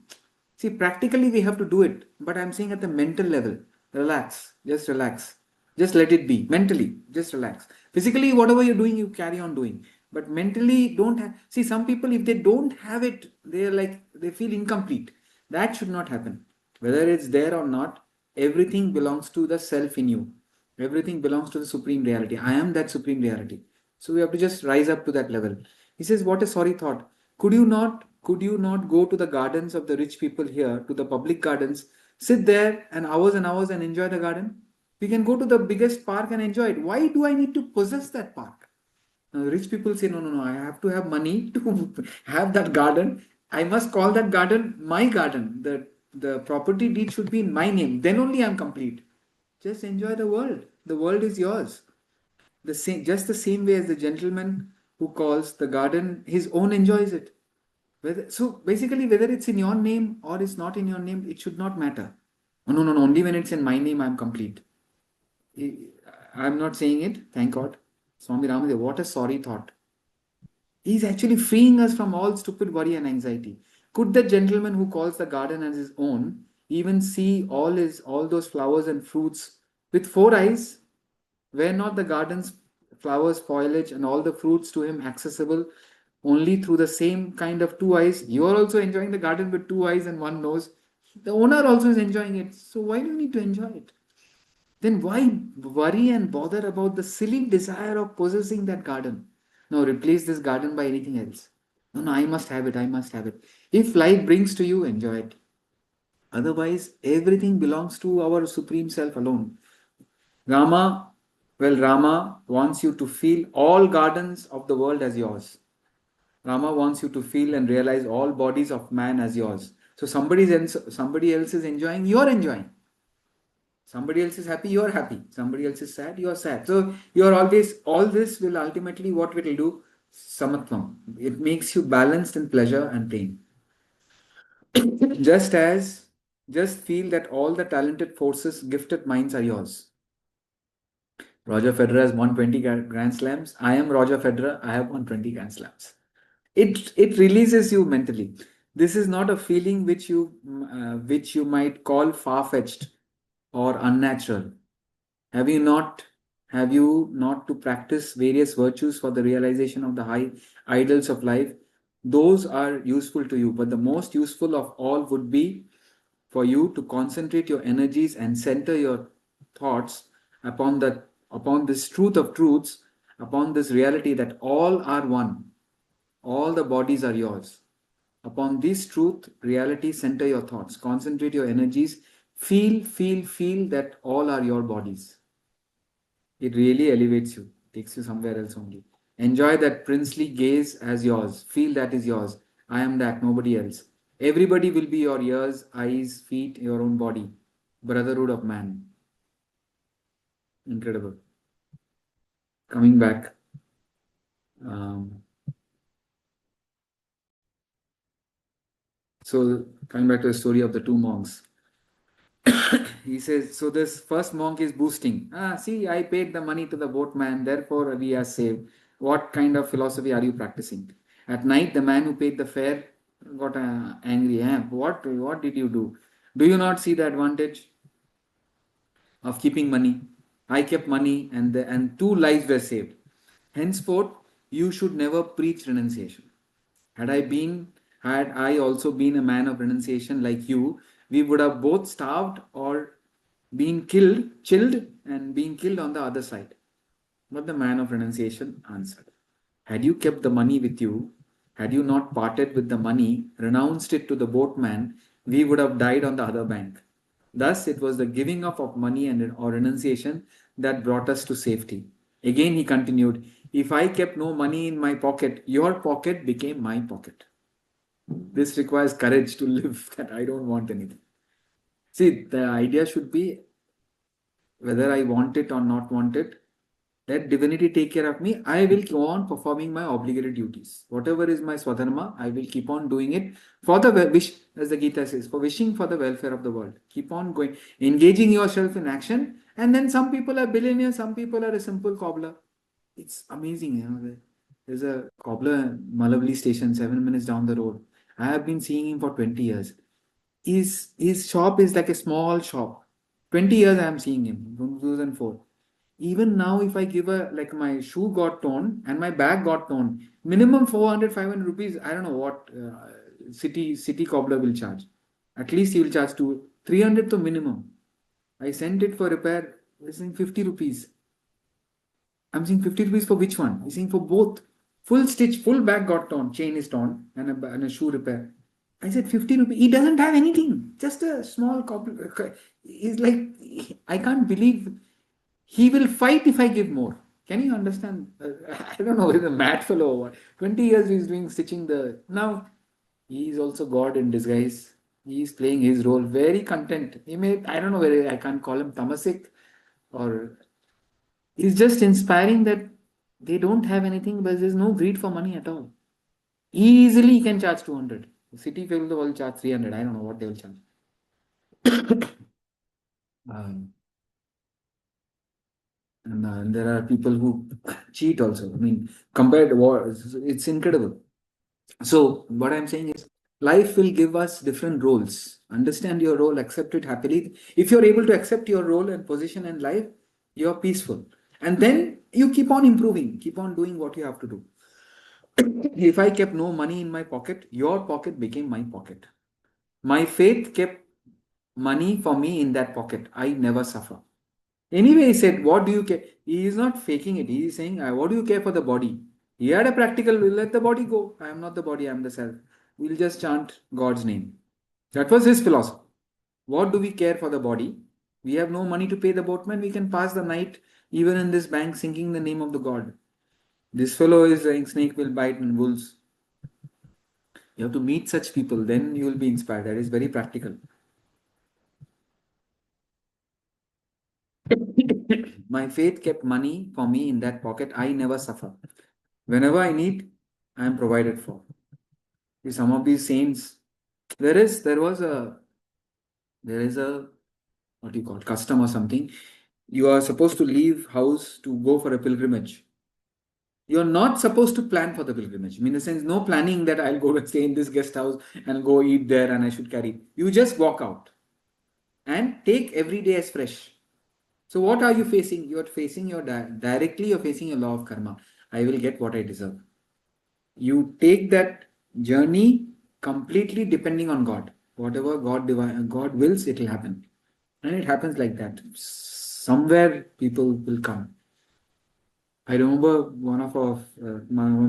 A: See, practically we have to do it, but I'm saying at the mental level, relax, just relax, just let it be. Mentally, just relax. Physically, whatever you're doing, you carry on doing. But mentally, don't have. See, some people, if they don't have it, they're like they feel incomplete. That should not happen. Whether it's there or not, everything belongs to the self in you. Everything belongs to the supreme reality. I am that supreme reality. So we have to just rise up to that level. He says, what a sorry thought. Could you not go to the gardens of the rich people here, to the public gardens, sit there and hours and enjoy the garden? We can go to the biggest park and enjoy it. Why do I need to possess that park? Now, rich people say, no, no, no, I have to have money to have that garden. I must call that garden my garden. The property deed should be in my name. Then only I'm complete. Just enjoy the world. The world is yours. Just the same way as the gentleman who calls the garden his own enjoys it. So basically, whether it's in your name or it's not in your name, it should not matter. Oh, no, no, no. Only when it's in my name, I'm complete. I'm not saying it. Thank God. Swami Ramadev, what a sorry thought. He's actually freeing us from all stupid worry and anxiety. Could the gentleman who calls the garden as his own even see all those flowers and fruits with four eyes? Were not the garden's flowers, foliage, and all the fruits to him accessible only through the same kind of two eyes? You are also enjoying the garden with two eyes and one nose. The owner also is enjoying it. So why do you need to enjoy it? Then why worry and bother about the silly desire of possessing that garden? No, replace this garden by anything else. No, no, I must have it. I must have it. If life brings to you, enjoy it. Otherwise, everything belongs to our Supreme Self alone. Rama, Rama wants you to feel all gardens of the world as yours. Rama wants you to feel and realize all bodies of man as yours. So somebody else is enjoying, you're enjoying. Somebody else is happy, you're happy. Somebody else is sad, you're sad. So you're always, all this will ultimately, what it will do? Samatvam. It makes you balanced in pleasure and pain. just as, just feel that all the talented forces, gifted minds are yours. Roger Federer has won 20 Grand Slams. I am Roger Federer. I have won 20 Grand Slams. It releases you mentally. This is not a feeling which you might call far fetched or unnatural. Have you not have you not to practice various virtues for the realization of the high ideals of life? Those are useful to you, but the most useful of all would be for you to concentrate your energies and center your thoughts upon this truth of truths, upon this reality that all are one, all the bodies are yours. Upon this truth reality, center your thoughts, concentrate your energies, feel that all are your bodies. It really elevates you, takes you somewhere else only. Enjoy that princely gaze as yours. Feel that is yours. I am that, nobody else. Everybody will be your ears, eyes, feet, your own body. Brotherhood of man. Incredible. Coming back. Um, coming back to the story of the two monks. He says, so this first monk is boosting. See, I paid the money to the boatman, therefore we are saved. What kind of philosophy are you practicing? At night, the man who paid the fare got angry. What did you do? Do you not see the advantage of keeping money? I kept money and two lives were saved. Henceforth, you should never preach renunciation. Had I also been a man of renunciation like you, we would have both starved or chilled and been killed on the other side. But the man of renunciation answered, had you kept the money with you, had you not parted with the money, renounced it to the boatman, we would have died on the other bank. Thus, it was the giving up of money and or renunciation that brought us to safety. Again, he continued, if I kept no money in my pocket, your pocket became my pocket. This requires courage to live that I don't want anything. See, the idea should be whether I want it or not want it, Let divinity take care of me. I will go on performing my obligated duties. Whatever is my swadharma, I will keep on doing it for the wish, as the Gita says, for wishing for the welfare of the world. Keep on going, engaging yourself in action. And then some people are billionaires, some people are a simple cobbler. It's amazing, you know. There's a cobbler in Malavali station, 7 minutes down the road. I have been seeing him for 20 years. His shop is like a small shop. 20 years I am seeing him from 2004. Even now, if I give a like my shoe got torn and my bag got torn, minimum 400 500 rupees. I don't know what city cobbler will charge. At least he will charge to 300 to minimum. I sent it for repair. He's saying 50 rupees. I'm saying 50 rupees for which one? He's saying for both. Full stitch, full bag got torn, chain is torn, and a shoe repair. I said 50 rupees. He doesn't have anything, just a small copy. He's like, I can't believe he will fight if I give more. Can you understand? I don't know, he's a mad fellow or what. 20 years he's doing stitching the. Now, he is also God in disguise. He is playing his role very content. He may, I don't know whether I can't call him tamasic or it's just inspiring that they don't have anything, but there's no greed for money at all. Easily he can charge 200. City people will charge 300. I don't know what they will charge. Um, and there are people who cheat also. I mean, compared to war, it's incredible. So, what I'm saying is, life will give us different roles. Understand your role, accept it happily. If you're able to accept your role and position in life, you're peaceful. And then you keep on improving, keep on doing what you have to do. If I kept no money in my pocket, your pocket became my pocket. My faith kept money for me in that pocket. I never suffer. Anyway, he said, what do you care? He is not faking it. He is saying, what do you care for the body? He had a practical, let the body go. I am not the body, I am the self. We'll just chant God's name. That was his philosophy. What do we care for the body? We have no money to pay the boatman. We can pass the night even in this bank singing the name of the God. This fellow is saying snake will bite and wolves. You have to meet such people, then you will be inspired. That is very practical. My faith kept money for me in that pocket. I never suffer. Whenever I need, I am provided for. Some of these saints, there is a what do you call it, custom or something. You are supposed to leave house to go for a pilgrimage. You're not supposed to plan for the pilgrimage. I mean, in the sense, no planning that I'll go and stay in this guest house and go eat there and I should carry. You just walk out and take every day as fresh. So what are you facing? You're facing directly. You're facing your law of karma. I will get what I deserve. You take that journey completely depending on God. Whatever God wills, it will happen, and it happens like that. Somewhere people will come. I remember one of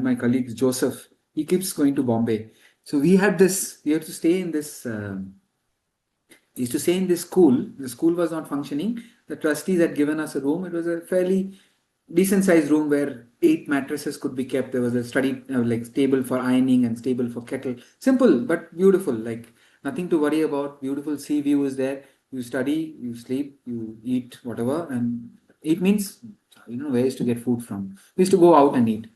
A: my colleagues, Joseph. He keeps going to Bombay. So we had this. We had to stay in this. Used to stay in this school. The school was not functioning. The trustees had given us a room. It was a fairly decent sized room where 8 mattresses could be kept. There was a study like table for ironing and table for kettle. Simple but beautiful. Like nothing to worry about. Beautiful sea view is there. You study, you sleep, you eat whatever, and it means where is to get food from. We used to go out and eat,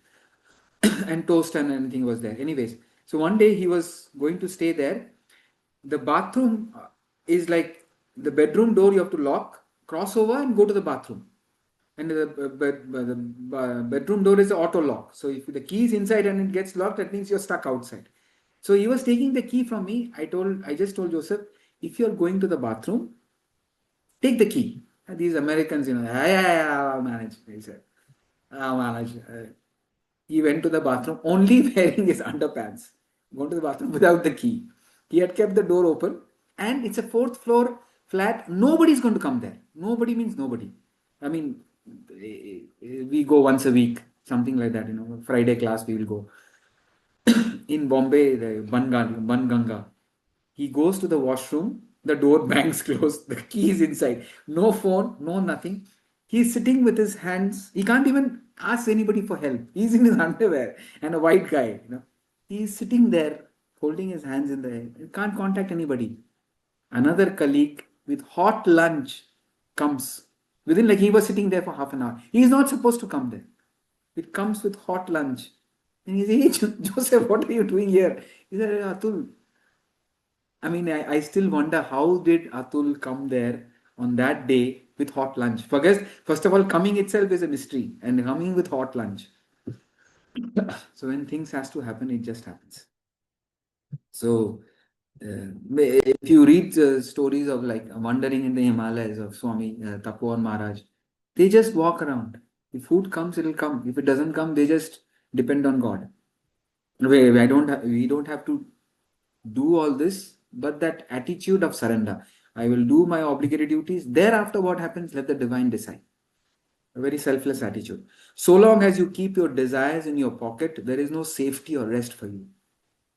A: and toast and anything was there. Anyways, so one day he was going to stay there. The bathroom is like the bedroom door you have to lock, cross over and go to the bathroom. And the bedroom door is auto lock. So if the key is inside and it gets locked, that means you're stuck outside. So he was taking the key from me. I just told Joseph, if you're going to the bathroom, take the key. And these Americans, I'll manage. He said, I'll manage. He went to the bathroom only wearing his underpants. Going to the bathroom without the key. He had kept the door open, and it's a fourth floor flat. Nobody's going to come there. Nobody means nobody. I mean, we go once a week, something like that. Friday class we will go. In Bombay, the Banganga. He goes to the washroom, the door bangs closed, the key is inside. No phone, no nothing. He's sitting with his hands. He can't even ask anybody for help. He's in his underwear and a white guy. He's sitting there holding his hands in the air. He can't contact anybody. Another colleague with hot lunch comes. Within, like, he was sitting there for half an hour. He is not supposed to come there. It comes with hot lunch. And he said, hey, Joseph, what are you doing here? He said, Atul. I mean, I still wonder how did Atul come there on that day with hot lunch? First of all, coming itself is a mystery, and coming with hot lunch. So when things has to happen, it just happens. So if you read stories of like wandering in the Himalayas of Swami Tapovan Maharaj, they just walk around. If food comes, it'll come. If it doesn't come, they just depend on God. We don't have to do all this, but that attitude of surrender. I will do my obligatory duties. Thereafter, what happens? Let the divine decide. A very selfless attitude. So long as you keep your desires in your pocket, there is no safety or rest for you.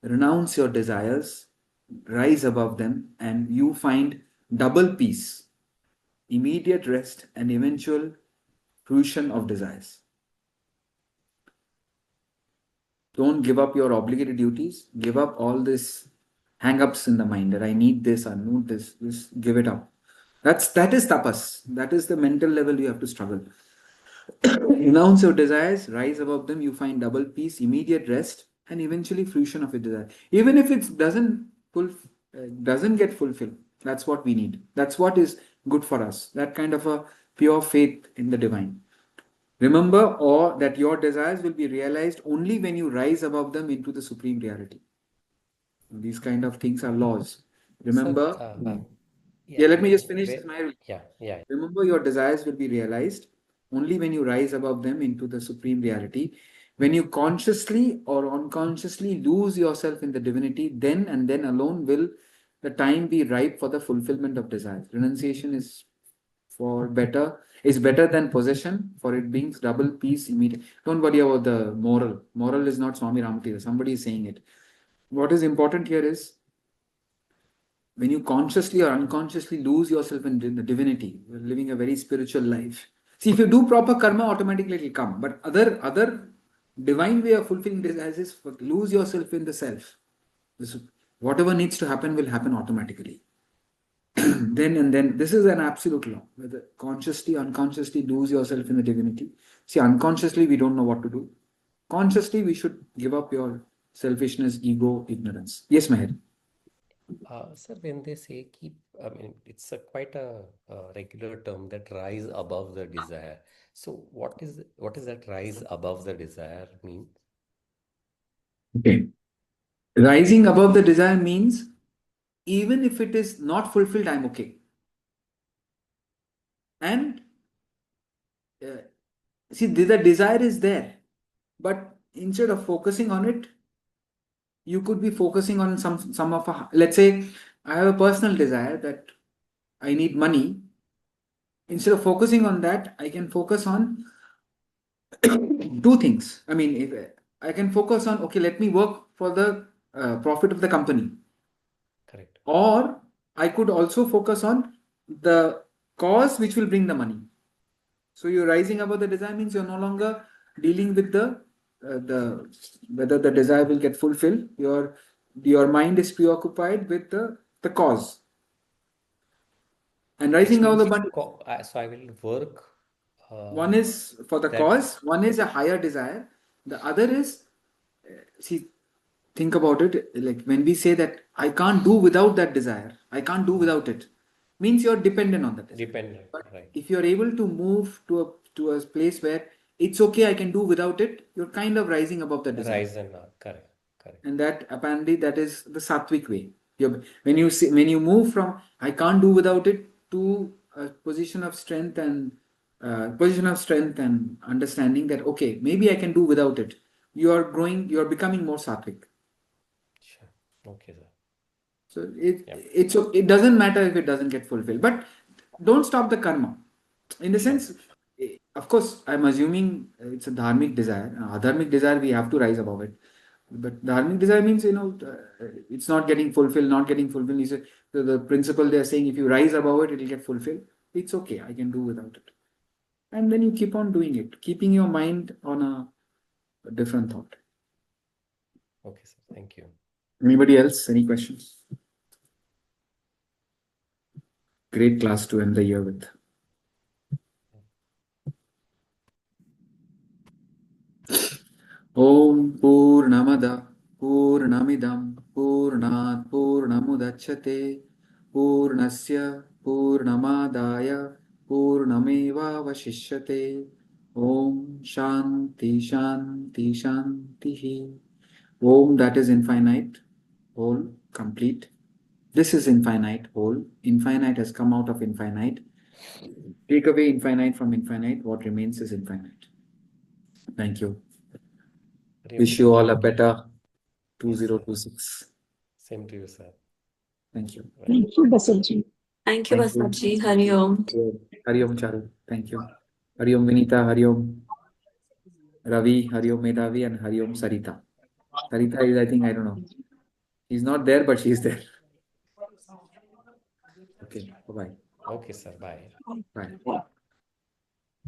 A: Renounce your desires, rise above them, and you find double peace, immediate rest, and eventual fruition of desires. Don't give up your obligatory duties. Give up all this hang-ups in the mind that I need this, I need this. Just give it up. That is tapas. That is the mental level you have to struggle. Renounce your desires, rise above them, you find double peace, immediate rest, and eventually fruition of your desire. Even if it doesn't get fulfilled, that's what we need. That's what is good for us. That kind of a pure faith in the divine. Remember, or that your desires will be realized only when you rise above them into the supreme reality. These kind of things are laws.
C: Sir,
A: Remember,
C: yeah,
A: yeah, let me just finish
C: where,
A: my.
C: yeah.
A: Remember, your desires will be realized only when you rise above them into the supreme reality. When you consciously or unconsciously lose yourself in the divinity, then and then alone will the time be ripe for the fulfillment of desires. Renunciation is better than possession, for it brings double peace immediate. Don't worry about the moral. Moral is not Swami Ramatirtha. Somebody is saying it. What is important here is when you consciously or unconsciously lose yourself in the divinity, you're living a very spiritual life. See, if you do proper karma, automatically it will come. But other divine way of fulfilling desires is lose yourself in the self. This, whatever needs to happen will happen automatically. Then and then, this is an absolute law. Whether consciously, unconsciously lose yourself in the divinity. See, unconsciously we don't know what to do. Consciously, we should give up your selfishness, ego, ignorance. Yes, Meher.
C: Sir, when they say keep, I mean, it's a quite a regular term that rise above the desire. So what is that rise above the desire mean?
A: Okay. Rising above the desire means even if it is not fulfilled, I'm okay. And uh, see, the desire is there, but instead of focusing on it, you could be focusing on some of let's say I have a personal desire that I need money. Instead of focusing on that, I can focus on two things. I mean, if I can focus on, okay, let me work for the profit of the company,
C: Correct.
A: or I could also focus on the cause which will bring the money. So you're rising above the desire means you're no longer dealing with the whether the desire will get fulfilled. Your mind is preoccupied with the cause. And
C: Which
A: rising above
C: means
A: the money,
C: so I will work
A: one is for the
C: that
A: cause, one is a higher desire, the other is see, think about it, like when we say that I can't do without that desire, I can't do without it, means you're dependent on that desire.
C: dependent,
A: But
C: right?
A: if you're able to move to a place where it's okay, I can do without it, you're kind of rising above the desire.
C: Rise and correct, correct.
A: And that apparently that is the sattvic way. When you move from I can't do without it to a position of strength and understanding that okay, maybe I can do without it, you're becoming more sattvic.
C: Sure. Okay, sir.
A: So
C: Yep.
A: it doesn't matter if it doesn't get fulfilled, but don't stop the karma. In the
C: Sure.
A: sense, of course, I'm assuming it's a dharmic desire. Adharmic desire, we have to rise above it. But dharmic desire means it's not getting fulfilled, not getting fulfilled. You say, the principle they are saying, if you rise above it, it will get fulfilled. It's okay. I can do without it, and then you keep on doing it, keeping your mind on a different thought.
C: Okay, sir. Thank you.
A: Anybody else? Any questions? Great class to end the year with. Om Purnamada Purnamidam Purnat Purnamudachyate Purnasya Purnamadaya Purnameva Vashishyate. Om Shanti Shanti Shantihi. Om, that is infinite, whole, complete. This is infinite, whole. Infinite has come out of infinite. Take away infinite from infinite, what remains is infinite. Thank you.
C: Hari Om,
A: Wish you
C: sir.
A: all a better
C: Yes, sir.
A: 2026.
C: Same to you, sir.
A: Thank you.
C: Right.
D: Thank you, Basantji.
B: Thank you,
A: Thank you.
B: Basantji. Hari Om.
A: Hari Om Charu. Thank you. Hari Om Vinita. Hari Om Ravi. Hari Om Medhavi. And Hari Om Sarita. Sarita is, I think, I don't know. She's not there, but she's there. Okay. Bye-bye.
C: Okay, sir. Bye.
A: Bye.
D: Yeah.